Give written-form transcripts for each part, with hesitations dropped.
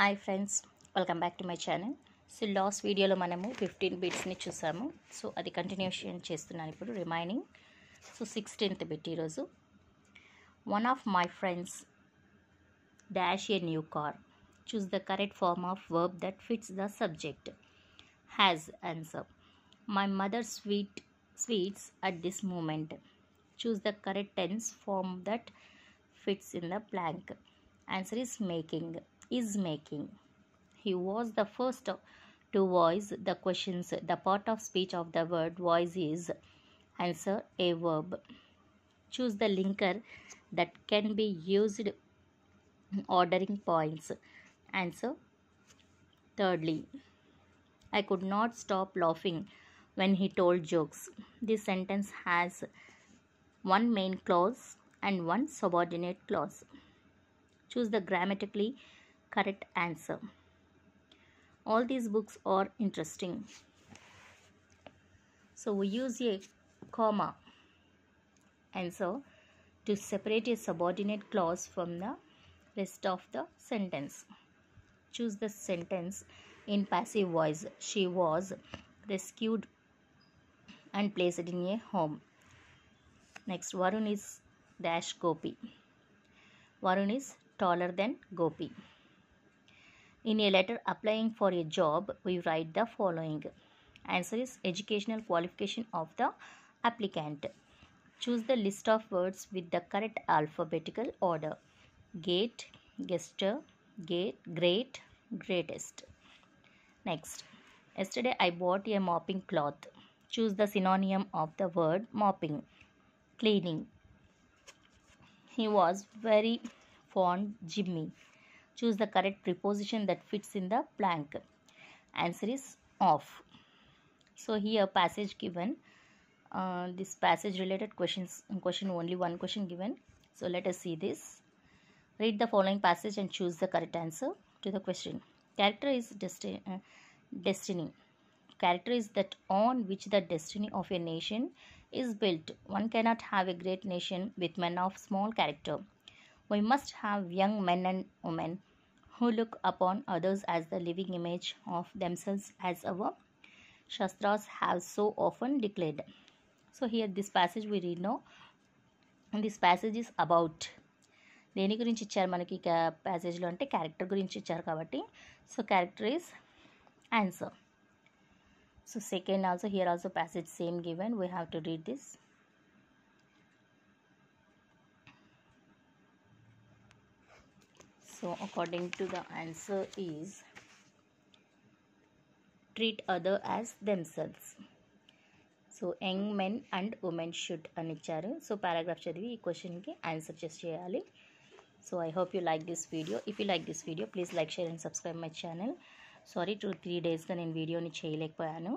Hi friends, welcome back to my channel. So last వీడియోలో మనము 15 బిట్స్ని చూసాము. సో అది కంటిన్యూషన్ చేస్తున్నాను ఇప్పుడు రిమైనింగ్. సో 16th బిట్ ఈరోజు. One of my friends dash a new car. Choose the correct form of verb that fits the subject. Has answer. My mother sweets at this moment. Choose the correct tense form that fits in the blank. Answer is making. Is making. He was the first to voice the questions. The part of speech of the word voice is. Answer a verb. Choose the linker that can be used in ordering points. Answer thirdly. I could not stop laughing when he told jokes. This sentence has one main clause and one subordinate clause. Choose the grammatically correct answer. All these books are interesting. So we use a comma answer to separate a subordinate clause from the rest of the sentence. Choose the sentence in passive voice. She was rescued and placed in a home. Next, Varun is dash Gopi. Varun is taller than Gopi. In a letter applying for a job, we write the following. Answer is educational qualification of the applicant. Choose the list of words with the correct alphabetical order. Gate, gesture, great, greatest. Next, yesterday I bought a mopping cloth. Choose the synonym of the word mopping. Cleaning. He was very fond Jimmy. Choose the correct preposition that fits in the blank. Answer is off. So here passage given. This passage related question only one question given. So let us see this. Read the following passage and choose the correct answer to the question. Character is destiny. Character is that on which the destiny of a nation is built. One cannot have a great nation with men of small character. We must have young men and women who look upon others as the living image of themselves, as our Shastras have so often declared. So here this passage we read now. And this passage is about దేని గురించి ఇచ్చారు మనకి ప్యాసేజ్లో అంటే character గురించి ఇచ్చారు కాబట్టి so character is answer. So second also, here also passage same given. We have to read this. So according to the answer is treat other as themselves. So young men and women should anicharu. So paragraph chadivi ee question ki answer cheyali. So I hope you like this video. If you like this video, please like, share and subscribe my channel. Sorry 2-3 days గా నేను వీడియోని చేయలేకపోయాను.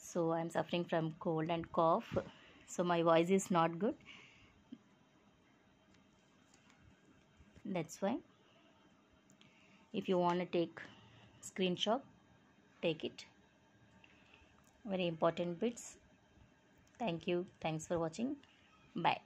So I'm suffering from cold and cough. So my voice is not good. That's why if you want take screen shot, take it. Very important bits. Thank you. Thanks for watching. Bye.